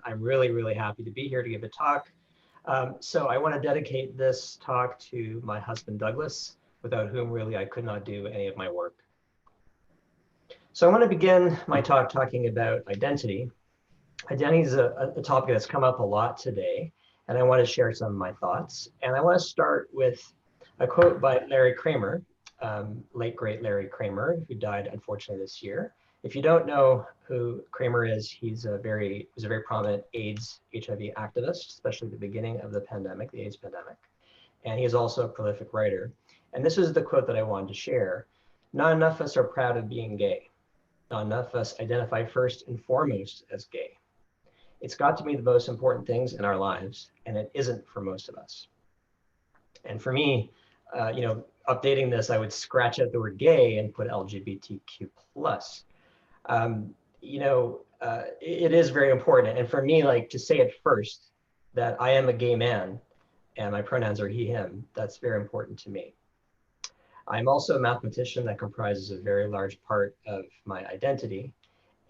I'm really, really happy to be here to give a talk. So I want to dedicate this talk to my husband, Douglas, without whom really I could not do any of my work. So I want to begin my talk talking about identity. Identity is a topic that's come up a lot today, and I want to share some of my thoughts. And I want to start with a quote by Larry Kramer, late great Larry Kramer, who died unfortunately this year. If you don't know who Kramer is, he was a very prominent AIDS HIV activist, especially at the beginning of the pandemic, the AIDS pandemic. And he is also a prolific writer. And this is the quote that I wanted to share. Not enough of us are proud of being gay. Not enough of us identify first and foremost as gay. It's got to be the most important things in our lives, and it isn't for most of us. And for me, updating this, I would scratch out the word gay and put LGBTQ plus. It is very important. And for me, like to say it first, that I am a gay man and my pronouns are he, him, that's very important to me. I'm also a mathematician that comprises a very large part of my identity.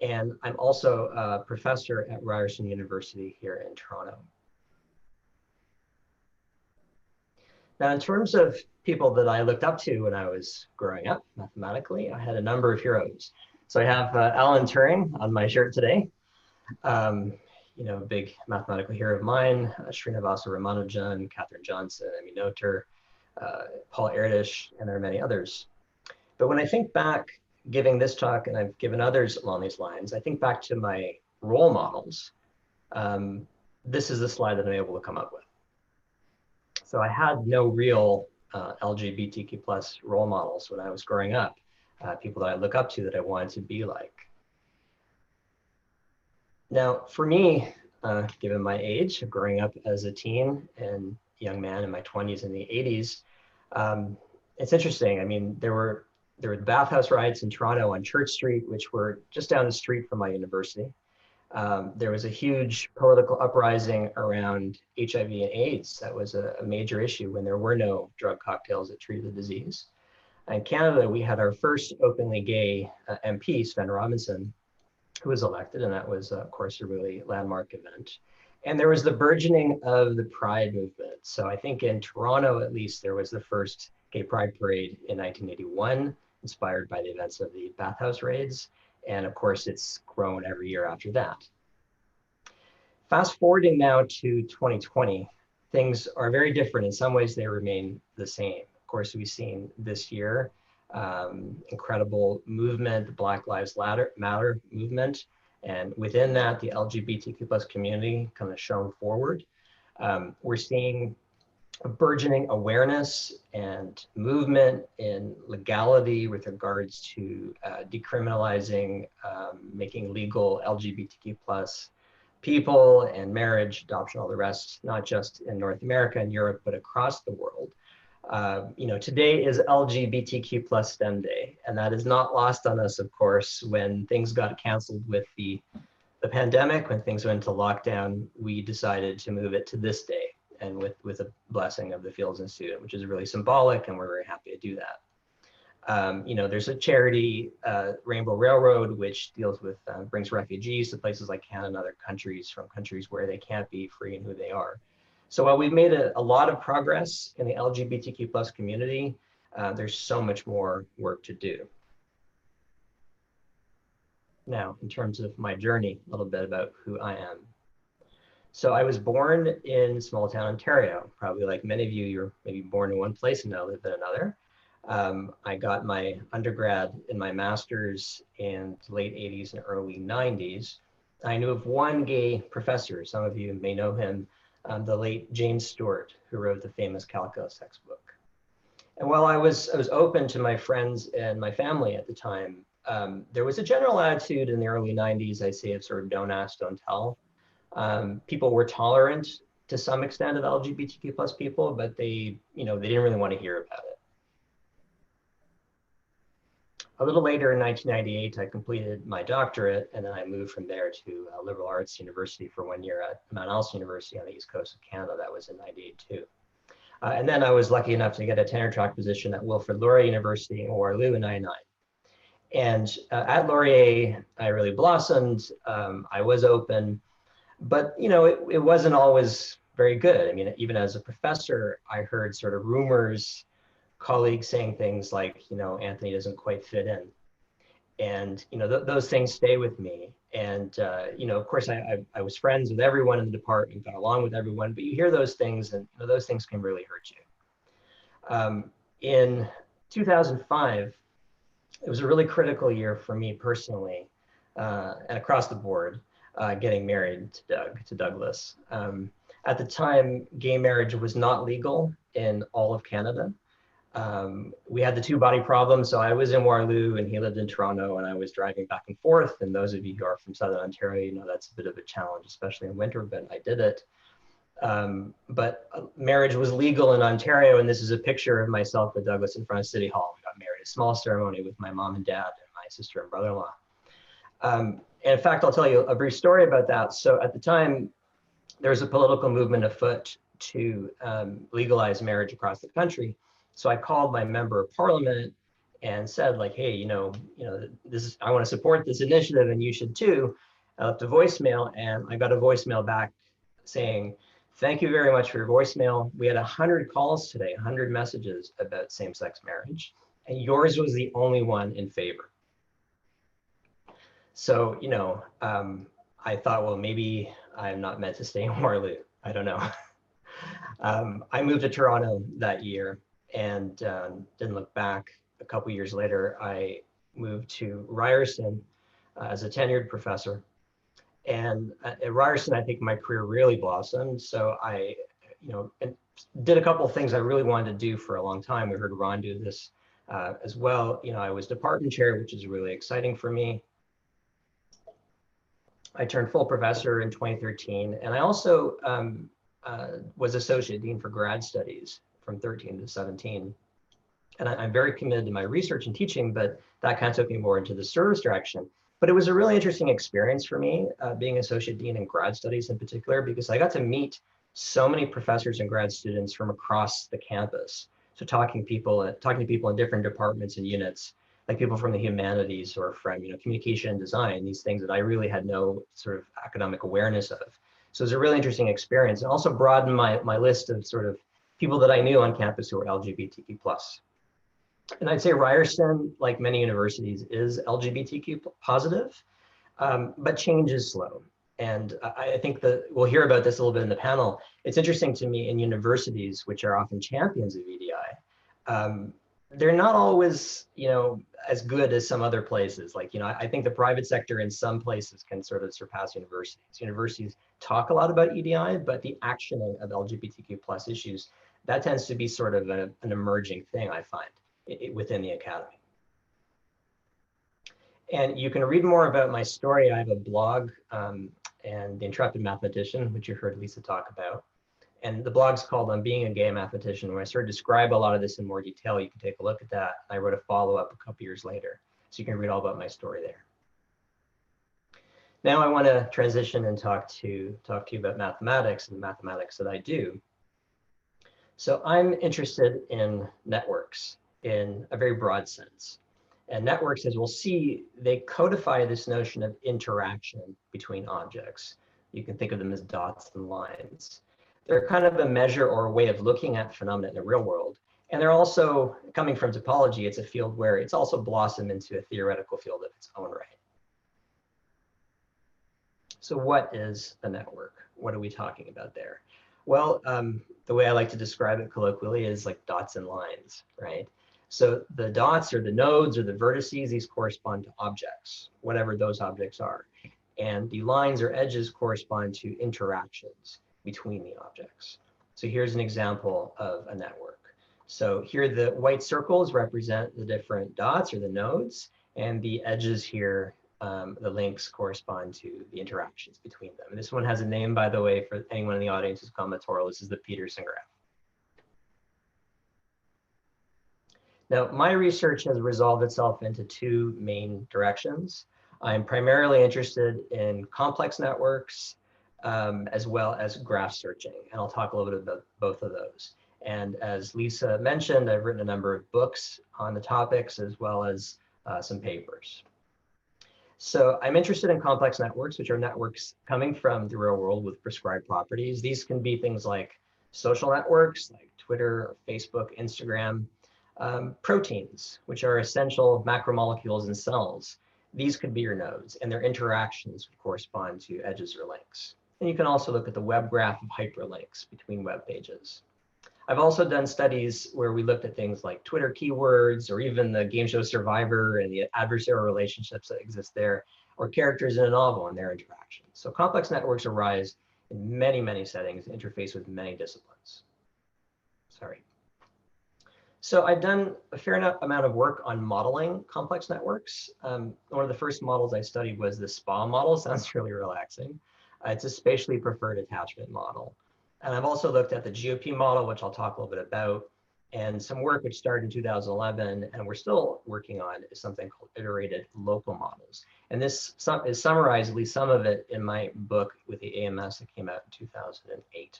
And I'm also a professor at Ryerson University here in Toronto. Now, in terms of people that I looked up to when I was growing up mathematically, I had a number of heroes. So I have Alan Turing on my shirt today. A big mathematical hero of mine, Srinivasa Ramanujan, Katherine Johnson, Emmy Noether, Paul Erdős, and there are many others. But when I think back, giving this talk, and I've given others along these lines, I think back to my role models. This is the slide that I'm able to come up with. So I had no real LGBTQ plus role models when I was growing up, people that I look up to that I wanted to be like. Now, for me, given my age, growing up as a teen and young man in my 20s and the 80s, it's interesting. I mean, there were bathhouse riots in Toronto on Church Street, which were just down the street from my university. There was a huge political uprising around HIV and AIDS. That was a major issue when there were no drug cocktails that treated the disease. In Canada, we had our first openly gay MP, Sven Robinson, who was elected, and that was, of course, a really landmark event. And there was the burgeoning of the Pride movement. So I think in Toronto, at least, there was the first gay pride parade in 1981, inspired by the events of the bathhouse raids. And of course, it's grown every year after that. Fast forwarding now to 2020, things are very different. In some ways, they remain the same. Of course, we've seen this year incredible movement, the Black Lives Matter movement. And within that, the LGBTQ plus community kind of shown forward. We're seeing a burgeoning awareness and movement in legality with regards to decriminalizing, making legal LGBTQ plus people and marriage, adoption, all the rest, not just in North America and Europe, but across the world. Today is LGBTQ plus STEM Day, and that is not lost on us, of course. When things got canceled with the pandemic, when things went into lockdown, we decided to move it to this day, and with a blessing of the Fields Institute, which is really symbolic, and we're very happy to do that. There's a charity, Rainbow Railroad, which deals with, brings refugees to places like Canada and other countries, from countries where they can't be free in who they are. So while we've made a lot of progress in the LGBTQ plus community, there's so much more work to do. Now, in terms of my journey, a little bit about who I am. So I was born in small town Ontario. Probably like many of you, you're maybe born in one place and now live in another. I got my undergrad and my master's in the late 80s and early 90s. I knew of one gay professor, some of you may know him, the late James Stewart, who wrote the famous calculus textbook. And while I was open to my friends and my family at the time, there was a general attitude in the early 90s, I'd say, of sort of don't ask, don't tell. People were tolerant to some extent of LGBTQ plus people, but they didn't really want to hear about it. A little later in 1998, I completed my doctorate, and then I moved from there to liberal arts university for 1 year at Mount Allison University on the east coast of Canada. That was in 98 too. And then I was lucky enough to get a tenure track position at Wilfrid Laurier University in Waterloo in 99. And at Laurier, I really blossomed. I was open. But, you know, it wasn't always very good. I mean, even as a professor, I heard sort of rumors, colleagues saying things like, you know, Anthony doesn't quite fit in. And, you know, those things stay with me. And, you know, of course, I was friends with everyone in the department, got along with everyone, but you hear those things and, you know, those things can really hurt you. In 2005, it was a really critical year for me personally, and across the board, getting married to Douglas. At the time, gay marriage was not legal in all of Canada. We had the two-body problem, so I was in Waterloo and he lived in Toronto, and I was driving back and forth. And those of you who are from Southern Ontario, you know that's a bit of a challenge, especially in winter, but I did it. But marriage was legal in Ontario, and this is a picture of myself with Douglas in front of City Hall. We got married, a small ceremony with my mom and dad and my sister and brother-in-law. And in fact, I'll tell you a brief story about that. So at the time, there was a political movement afoot to legalize marriage across the country. So I called my member of parliament and said, like, hey, this is, I want to support this initiative, and you should too. I left a voicemail, and I got a voicemail back saying, thank you very much for your voicemail. We had 100 calls today, 100 messages about same-sex marriage, and yours was the only one in favor. So, I thought, well, maybe I'm not meant to stay in Waterloo. I don't know. I moved to Toronto that year and didn't look back. A couple years later, I moved to Ryerson as a tenured professor. And at Ryerson, I think my career really blossomed. So I, did a couple of things I really wanted to do for a long time. We heard Ron do this as well. I was department chair, which is really exciting for me. I turned full professor in 2013, and I also was associate dean for grad studies from 13 to 17. And I'm very committed to my research and teaching, but that kind of took me more into the service direction. But it was a really interesting experience for me, being associate dean in grad studies in particular, because I got to meet so many professors and grad students from across the campus. So talking to people in different departments and units, like people from the humanities or from communication and design, these things that I really had no sort of academic awareness of. So it was a really interesting experience, and also broadened my list of sort of people that I knew on campus who were LGBTQ+. And I'd say Ryerson, like many universities, is LGBTQ positive, but change is slow. And I think that we'll hear about this a little bit in the panel. It's interesting to me in universities, which are often champions of EDI, they're not always, as good as some other places. Like, I think the private sector in some places can sort of surpass universities. Universities talk a lot about EDI, but the actioning of LGBTQ+ issues, that tends to be sort of an emerging thing, I find, within the academy. And you can read more about my story. I have a blog, and The Intrepid Mathematician, which you heard Lisa talk about. And the blog's called On Being a Gay Mathematician, where I sort of describe a lot of this in more detail. You can take a look at that. I wrote a follow-up a couple years later, so you can read all about my story there. Now I want to transition and talk to you about mathematics and the mathematics that I do. So I'm interested in networks in a very broad sense. And networks, as we'll see, they codify this notion of interaction between objects. You can think of them as dots and lines. They're kind of a measure or a way of looking at phenomena in the real world. And they're also, coming from topology, it's a field where it's also blossomed into a theoretical field of its own right. So what is a network? What are we talking about there? Well, the way I like to describe it colloquially is like dots and lines, right? So the dots or the nodes or the vertices, these correspond to objects, whatever those objects are. And the lines or edges correspond to interactions between the objects. So here's an example of a network. So here the white circles represent the different dots or the nodes, and the edges here, the links correspond to the interactions between them. And this one has a name, by the way, for anyone in the audience who's combinatorial. This is the Peterson graph. Now, my research has resolved itself into two main directions. I'm primarily interested in complex networks, as well as graph searching. And I'll talk a little bit about both of those. And as Lisa mentioned, I've written a number of books on the topics, as well as some papers. So I'm interested in complex networks, which are networks coming from the real world with prescribed properties. These can be things like social networks, like Twitter, Facebook, Instagram, proteins, which are essential macromolecules in cells. These could be your nodes, and their interactions would correspond to edges or links. And you can also look at the web graph of hyperlinks between web pages. I've also done studies where we looked at things like Twitter keywords, or even the game show Survivor and the adversarial relationships that exist there, or characters in a novel and their interactions. So complex networks arise in many, many settings, interface with many disciplines. Sorry. So I've done a fair enough amount of work on modeling complex networks. One of the first models I studied was the SPA model. Sounds really relaxing. It's a spatially preferred attachment model. And I've also looked at the GOP model, which I'll talk a little bit about, and some work which started in 2011 and we're still working on is something called iterated local models. And this is summarized, at least some of it, in my book with the AMS that came out in 2008.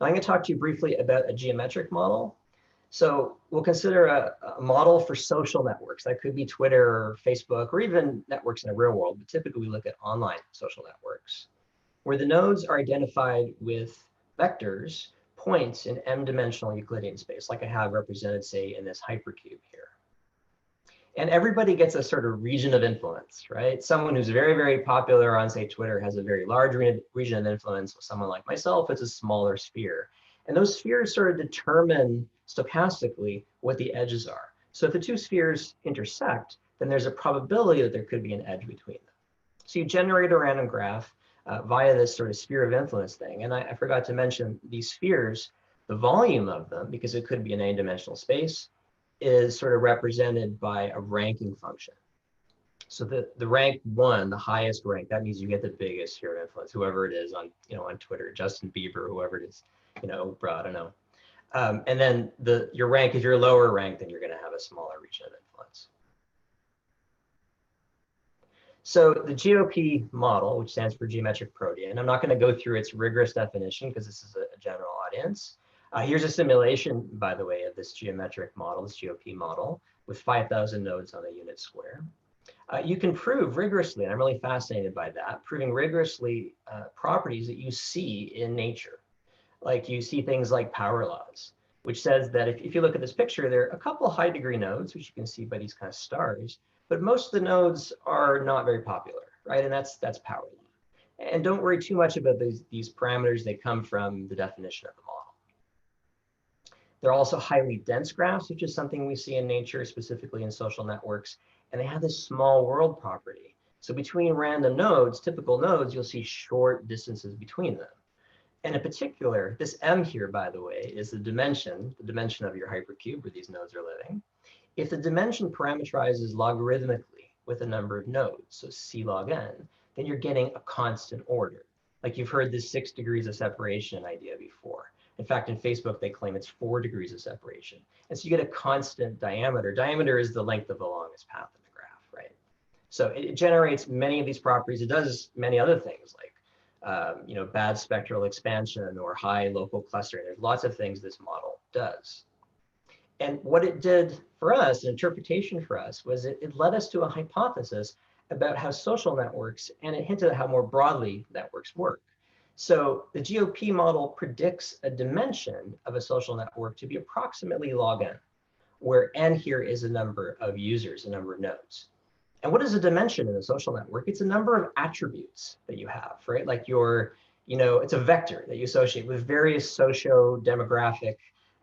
Now I'm going to talk to you briefly about a geometric model. So we'll consider a model for social networks. That could be Twitter or Facebook or even networks in the real world, but typically we look at online social networks, where the nodes are identified with vectors, points in m-dimensional Euclidean space, like I have represented, say, in this hypercube here. And everybody gets a sort of region of influence, right? Someone who's very, very popular on, say, Twitter has a very large region of influence. Someone like myself, it's a smaller sphere. And those spheres sort of determine stochastically what the edges are. So if the two spheres intersect, then there's a probability that there could be an edge between them. So you generate a random graph via this sort of sphere of influence thing. And I forgot to mention these spheres, the volume of them, because it could be an n-dimensional space, is sort of represented by a ranking function. So the rank 1, the highest rank, that means you get the biggest sphere of influence, whoever it is on, on Twitter, Justin Bieber, whoever it is, Oprah, I don't know. And then your rank, if you're lower rank, then you're going to have a smaller region of influence. So the GOP model, which stands for geometric protean, I'm not going to go through its rigorous definition because this is a general audience. Here's a simulation, by the way, of this geometric model, this GOP model, with 5,000 nodes on a unit square. You can prove rigorously, and I'm really fascinated by that, proving rigorously properties that you see in nature. Like you see things like power laws, which says that if you look at this picture, there are a couple high degree nodes, which you can see by these kind of stars, but most of the nodes are not very popular, right? And that's power law. And don't worry too much about these parameters. They come from the definition of the model. They're also highly dense graphs, which is something we see in nature, specifically in social networks. And they have this small world property. So between random nodes, typical nodes, you'll see short distances between them. And in particular, this M here, by the way, is the dimension of your hypercube where these nodes are living. If the dimension parameterizes logarithmically with a number of nodes, so C log n, then you're getting a constant order. Like you've heard this 6 degrees of separation idea before. In fact, in Facebook, they claim it's 4 degrees of separation. And so you get a constant diameter. Diameter is the length of the longest path in the graph, right? So it generates many of these properties. It does many other things like bad spectral expansion or high local clustering. There's lots of things this model does. And what it did for us, an interpretation for us, was it led us to a hypothesis about how social networks, and it hinted at how more broadly networks work. So the GOP model predicts a dimension of a social network to be approximately log n, where n here is a number of users, a number of nodes. And what is a dimension in a social network? It's a number of attributes that you have, right? Like it's a vector that you associate with various socio-demographic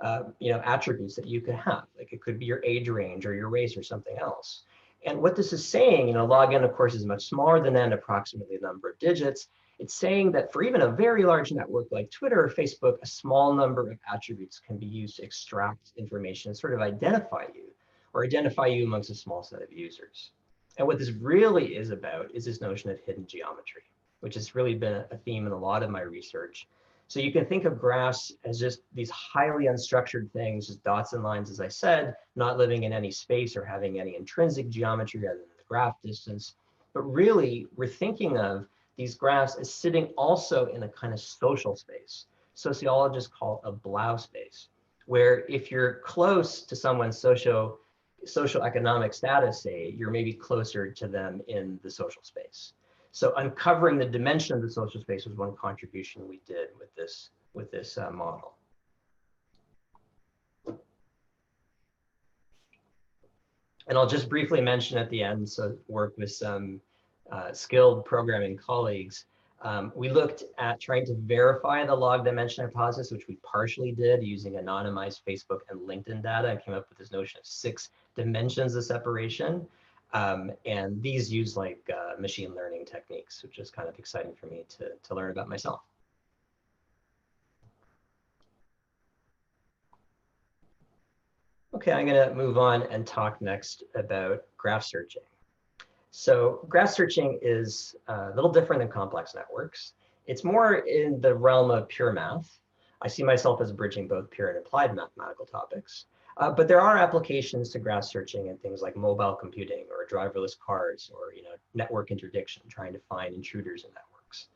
attributes that you could have. Like it could be your age range or your race or something else. And what this is saying, log n, of course, is much smaller than n, approximately the number of digits. It's saying that for even a very large network like Twitter or Facebook, a small number of attributes can be used to extract information and sort of identify you amongst a small set of users. And what this really is about is this notion of hidden geometry, which has really been a theme in a lot of my research. So you can think of graphs as just these highly unstructured things, just dots and lines, as I said, not living in any space or having any intrinsic geometry other than the graph distance. But really, we're thinking of these graphs as sitting also in a kind of social space. Sociologists call a Blau space, where if you're close to someone's social economic status, say, you're maybe closer to them in the social space. So uncovering the dimension of the social space was one contribution we did with this model. And I'll just briefly mention at the end, so work with some skilled programming colleagues. We looked at trying to verify the log dimension hypothesis, which we partially did using anonymized Facebook and LinkedIn data, and came up with this notion of 6 dimensions of separation. And these use like machine learning techniques, which is kind of exciting for me to learn about myself. Okay, I'm going to move on and talk next about graph searching. So graph searching is a little different than complex networks. It's more in the realm of pure math. I see myself as bridging both pure and applied mathematical topics. But there are applications to graph searching in things like mobile computing or driverless cars or network interdiction, trying to find intruders in networks.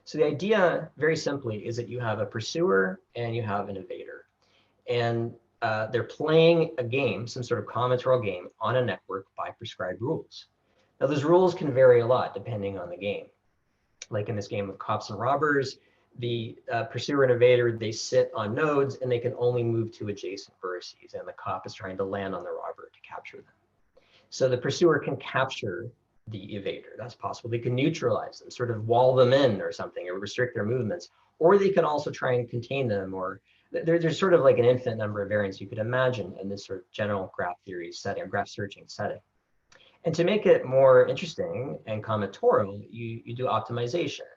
So the idea, very simply, is that you have a pursuer and you have an evader. And they're playing a game, some sort of combinatorial game, on a network by prescribed rules. Now, those rules can vary a lot depending on the game. Like in this game of cops and robbers, the pursuer and evader, they sit on nodes and they can only move to adjacent vertices, and the cop is trying to land on the robber to capture them. So the pursuer can capture the evader. That's possible. They can neutralize them, sort of wall them in or something, or restrict their movements. Or they can also try and contain them, or there's sort of like an infinite number of variants you could imagine in this sort of general graph theory setting, graph searching setting. And to make it more interesting and combinatorial, you do optimization.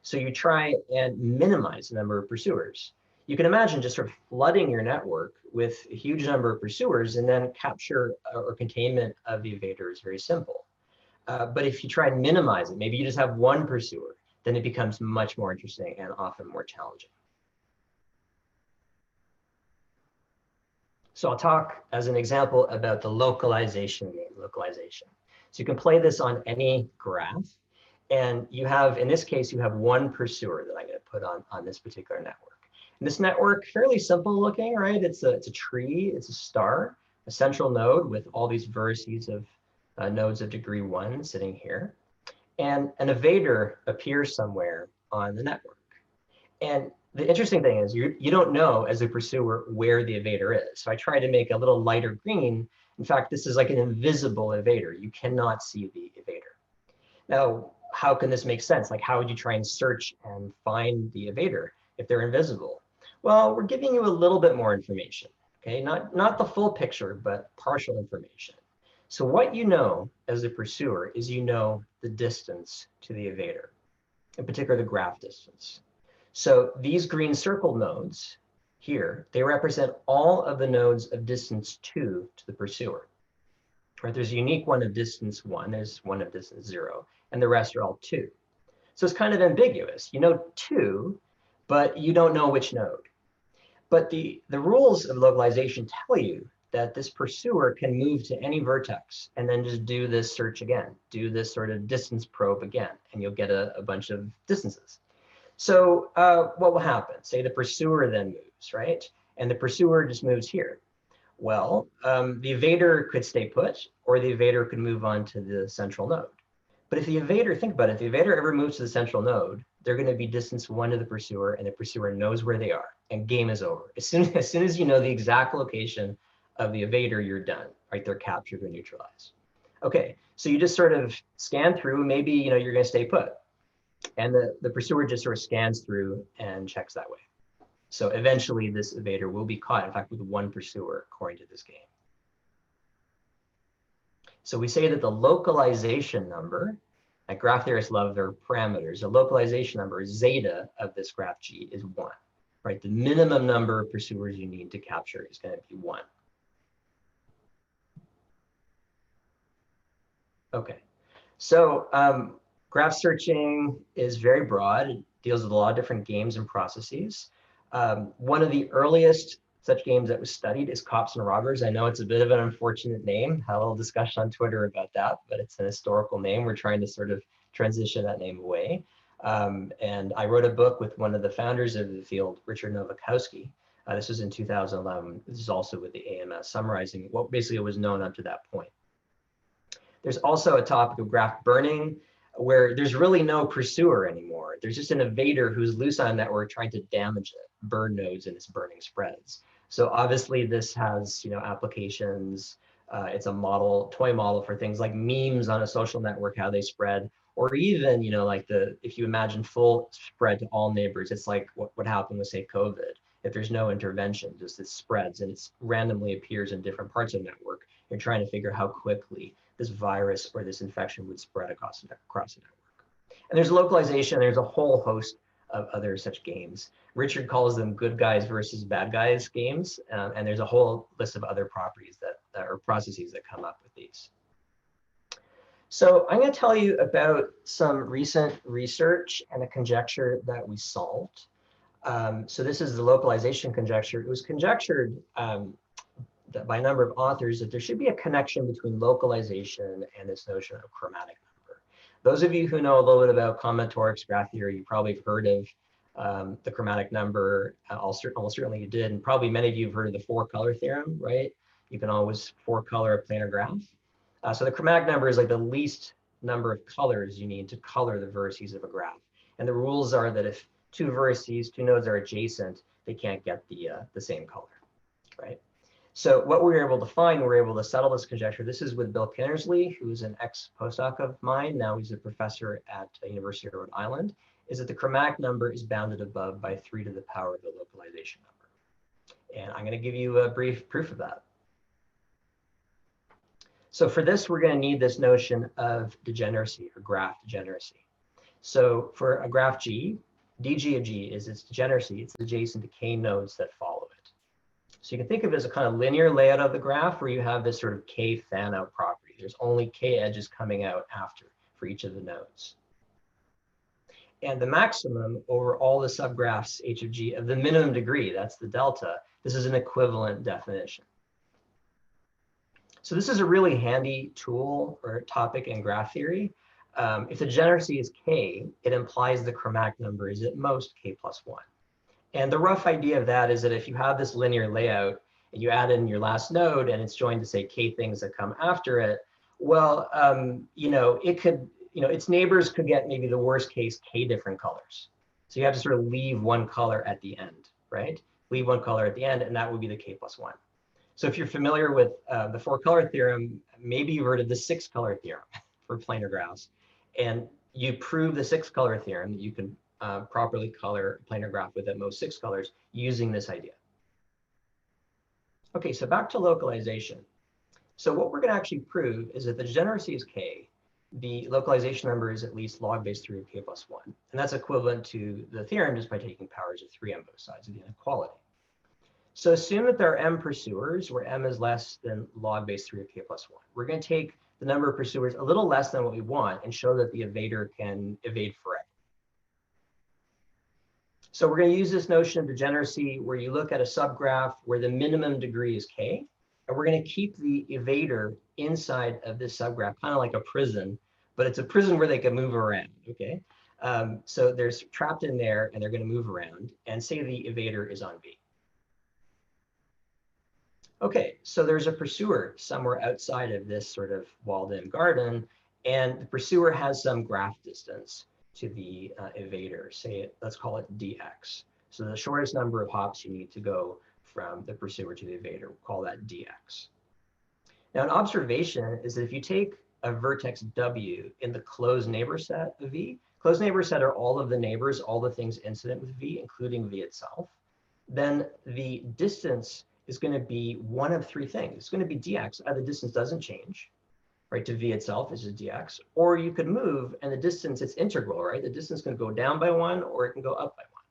So you try and minimize the number of pursuers. You can imagine just sort of flooding your network with a huge number of pursuers, and then capture or containment of the evader is very simple. But if you try and minimize it, maybe you just have one pursuer, then it becomes much more interesting and often more challenging. So I'll talk as an example about the localization game, localization. So you can play this on any graph. And you have, in this case, you have one pursuer that I'm going to put on this particular network. And this network, fairly simple looking, right? It's a tree, it's a star, a central node with all these vertices of nodes of degree 1 sitting here. And an evader appears somewhere on the network. And the interesting thing is you don't know as a pursuer where the evader is. So I try to make a little lighter green. In fact, this is like an invisible evader. You cannot see the evader. Now, how can this make sense? Like, how would you try and search and find the evader if they're invisible? Well, we're giving you a little bit more information, okay? Not the full picture, but partial information. So what you know as a pursuer is you know the distance to the evader, in particular the graph distance. So these green circle nodes here, they represent all of the nodes of distance 2 to the pursuer. Right, there's a unique one of distance 1, there's one of distance 0, and the rest are all 2. So it's kind of ambiguous. You know 2, but you don't know which node. But the rules of localization tell you that this pursuer can move to any vertex and then just do this search again, do this sort of distance probe again, and you'll get a bunch of distances. So what will happen? Say the pursuer then moves, right? And the pursuer just moves here. Well, the evader could stay put, or the evader could move on to the central node. But if the evader, think about it, if the evader ever moves to the central node, they're going to be distance 1 to the pursuer, and the pursuer knows where they are, and game is over. As soon as you know the exact location of the evader, you're done, right? They're captured or neutralized. Okay, so you just sort of scan through, maybe you're going to stay put. And the pursuer just sort of scans through and checks that way. So eventually this evader will be caught, in fact, with one pursuer, according to this game. So we say that the localization number, like graph theorists love their parameters, the localization number, zeta of this graph G, is 1, right? The minimum number of pursuers you need to capture is going to be 1. Okay, so graph searching is very broad. It deals with a lot of different games and processes. One of the earliest such games that was studied is Cops and Robbers. I know it's a bit of an unfortunate name. Had a little discussion on Twitter about that, but it's an historical name. We're trying to sort of transition that name away. And I wrote a book with one of the founders of the field, Richard Nowakowski, This was in 2011. This is also with the AMS, summarizing what basically was known up to that point. There's also a topic of graph burning, where there's really no pursuer anymore. There's just an evader who's loose on a network trying to damage it, burn nodes, and it's burning spreads. So obviously this has, applications. It's a model, toy model for things like memes on a social network, how they spread, or even, like if you imagine full spread to all neighbors, it's like what happened with, say, COVID. If there's no intervention, just it spreads and it randomly appears in different parts of the network. You're trying to figure how quickly this virus or this infection would spread across the network. And there's localization. There's a whole host of other such games. Richard calls them good guys versus bad guys games. And there's a whole list of other properties or processes that come up with these. So I'm going to tell you about some recent research and a conjecture that we solved. So this is the localization conjecture. It was conjectured by a number of authors that there should be a connection between localization and this notion of chromatic number. Those of you who know a little bit about combinatorics graph theory, you probably have heard of the chromatic number. Almost certainly you did, and probably many of you have heard of the four-color theorem, right? You can always four-color a planar graph. So the chromatic number is like the least number of colors you need to color the vertices of a graph. And the rules are that if two vertices, two nodes are adjacent, they can't get the same color, right? So what we were able to find, we were able to settle this conjecture. This is with Bill Kinnersley, who's an ex-postdoc of mine. Now he's a professor at the University of Rhode Island, is that the chromatic number is bounded above by 3 to the power of the localization number. And I'm going to give you a brief proof of that. So for this, we're going to need this notion of degeneracy or graph degeneracy. So for a graph G, dg of G is its degeneracy. It's adjacent to k nodes that follow it. So you can think of it as a kind of linear layout of the graph where you have this sort of k fan out property. There's only k edges coming out after for each of the nodes. And the maximum over all the subgraphs h of G of the minimum degree, that's the delta, this is an equivalent definition. So this is a really handy tool or topic in graph theory. If the degeneracy is k, it implies the chromatic number is at most k plus 1. And the rough idea of that is that if you have this linear layout and you add in your last node and it's joined to say k things that come after it, well, it could, its neighbors could get maybe the worst case k different colors. So you have to sort of leave one color at the end, right? Leave one color at the end, and that would be the k plus 1. So if you're familiar with the four-color theorem, maybe you've heard of the six-color theorem for planar graphs. And you prove the six-color theorem that you can properly color a planar graph with at most 6 colors using this idea. Okay, so back to localization. So what we're going to actually prove is that the degeneracy is k. The localization number is at least log base 3 of k plus 1. And that's equivalent to the theorem just by taking powers of 3 on both sides of the inequality. So assume that there are m pursuers where m is less than log base 3 of k plus 1. We're going to take the number of pursuers a little less than what we want and show that the evader can evade forever. So we're going to use this notion of degeneracy where you look at a subgraph where the minimum degree is k, and we're going to keep the evader inside of this subgraph, kind of like a prison, but it's a prison where they can move around, okay? So they're trapped in there and they're going to move around, and say the evader is on V. Okay, so there's a pursuer somewhere outside of this sort of walled-in garden, and the pursuer has some graph distance to the evader. Say, let's call it dx. So the shortest number of hops you need to go from the pursuer to the evader, we'll call that dx. Now, an observation is that if you take a vertex w in the closed neighbor set of V, closed neighbor set are all of the neighbors, all the things incident with V, including V itself, then the distance is going to be one of 3 things. It's going to be dx. The distance doesn't change, right? To V itself is just dx. Or you could move, and the distance, it's integral, right? The distance can go down by 1, or it can go up by 1.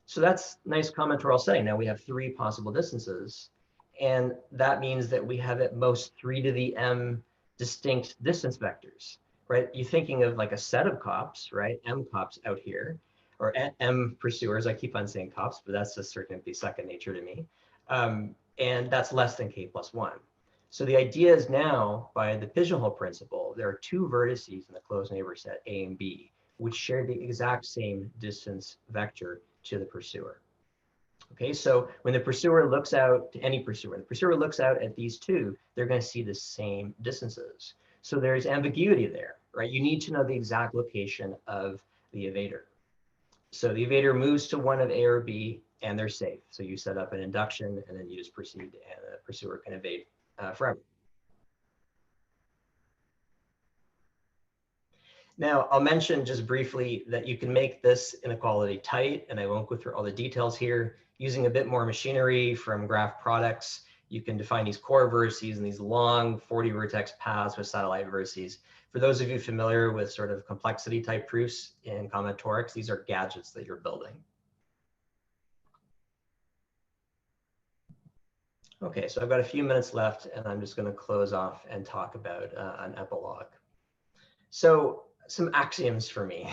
So that's nice combinatorial setting. Now we have 3 possible distances, and that means that we have at most 3 to the m distinct distance vectors, right? You're thinking of like a set of cops, right? M cops out here, or m pursuers. I keep on saying cops, but that's just certainly second nature to me. And that's less than k plus 1. So the idea is now, by the pigeonhole principle, there are 2 vertices in the closed neighbor set A and B, which share the exact same distance vector to the pursuer. Okay, so when the pursuer looks out, to any pursuer, the pursuer looks out at these two, they're going to see the same distances. So there's ambiguity there, right? You need to know the exact location of the evader. So the evader moves to one of A or B, and they're safe. So you set up an induction, and then you just proceed, and the pursuer can evade forever. Now, I'll mention just briefly that you can make this inequality tight, and I won't go through all the details here. Using a bit more machinery from graph products, you can define these core vertices and these long 40 vertex paths with satellite vertices. For those of you familiar with sort of complexity type proofs in combinatorics, these are gadgets that you're building. Okay, so I've got a few minutes left, and I'm just going to close off and talk about an epilogue. So some axioms for me,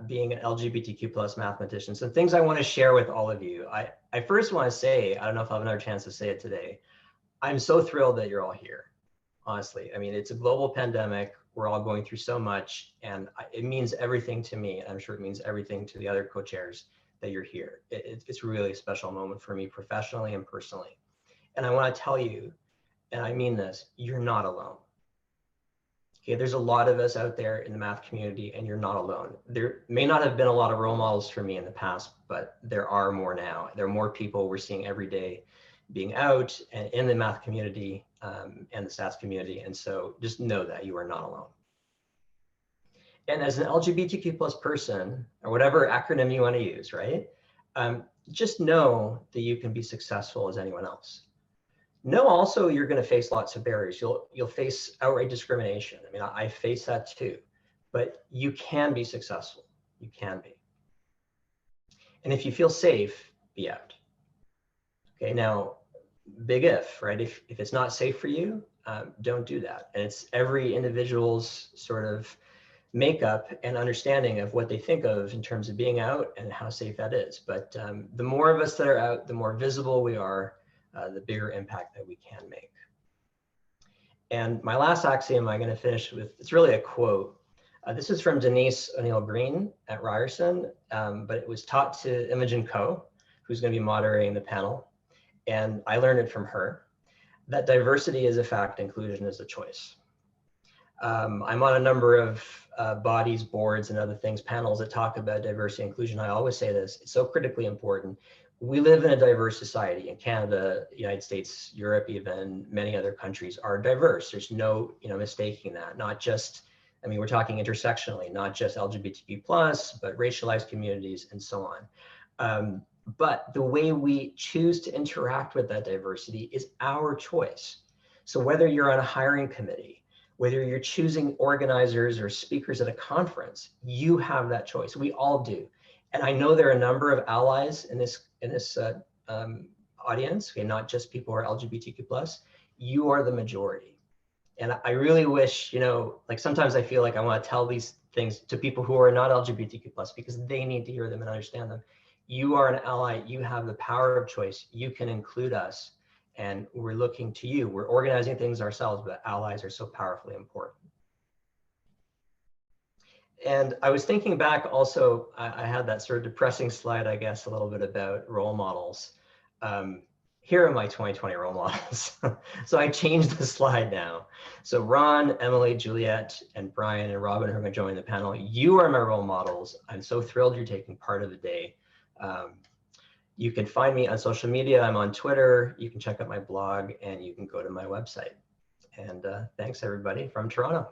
being an LGBTQ plus mathematician, some things I want to share with all of you. I first want to say, I don't know if I'll have another chance to say it today, I'm so thrilled that you're all here, honestly. I mean, it's a global pandemic. We're all going through so much, and it means everything to me. I'm sure it means everything to the other co-chairs that you're here. It's really a special moment for me professionally and personally. And I want to tell you, and I mean this, you're not alone. Okay, there's a lot of us out there in the math community, and you're not alone. There may not have been a lot of role models for me in the past, but there are more now. There are more people we're seeing every day being out and in the math community and the stats community. And so just know that you are not alone. And as an LGBTQ plus person, or whatever acronym you want to use, right? Just know that you can be successful as anyone else. Know also you're going to face lots of barriers. You'll face outright discrimination. I mean, I face that too, but you can be successful. You can be. And if you feel safe, be out. Okay, now, big if, right? If it's not safe for you, don't do that. And it's every individual's sort of makeup and understanding of what they think of in terms of being out and how safe that is. But the more of us that are out, the more visible we are, the bigger impact that we can make. And my last axiom I'm going to finish with, it's really a quote. This is from Denise O'Neill Green at Ryerson, but it was taught to Imogen Coe, who's going to be moderating the panel. And I learned it from her, that diversity is a fact, inclusion is a choice. I'm on a number of bodies, boards, and other things, panels that talk about diversity and inclusion. I always say this, it's so critically important. We live in a diverse society in Canada, United States, Europe, even many other countries are diverse. There's no mistaking that. Not just, I mean, we're talking intersectionally, not just LGBTQ+, but racialized communities and so on. But the way we choose to interact with that diversity is our choice. So whether you're on a hiring committee, whether you're choosing organizers or speakers at a conference, you have that choice. We all do. And I know there are a number of allies in this audience, okay, not just people who are LGBTQ+. You are the majority. And I really wish, like sometimes I feel like I want to tell these things to people who are not LGBTQ+, because they need to hear them and understand them. You are an ally. You have the power of choice. You can include us. And we're looking to you. We're organizing things ourselves, but allies are so powerfully important. And I was thinking back also, I had that sort of depressing slide, I guess, a little bit about role models. Here are my 2020 role models. So I changed the slide now. So Ron, Emily, Juliet, and Brian and Robin, who are going to join the panel, you are my role models. I'm so thrilled you're taking part of the day. You can find me on social media. I'm on Twitter. You can check out my blog, and you can go to my website. And thanks, everybody, from Toronto.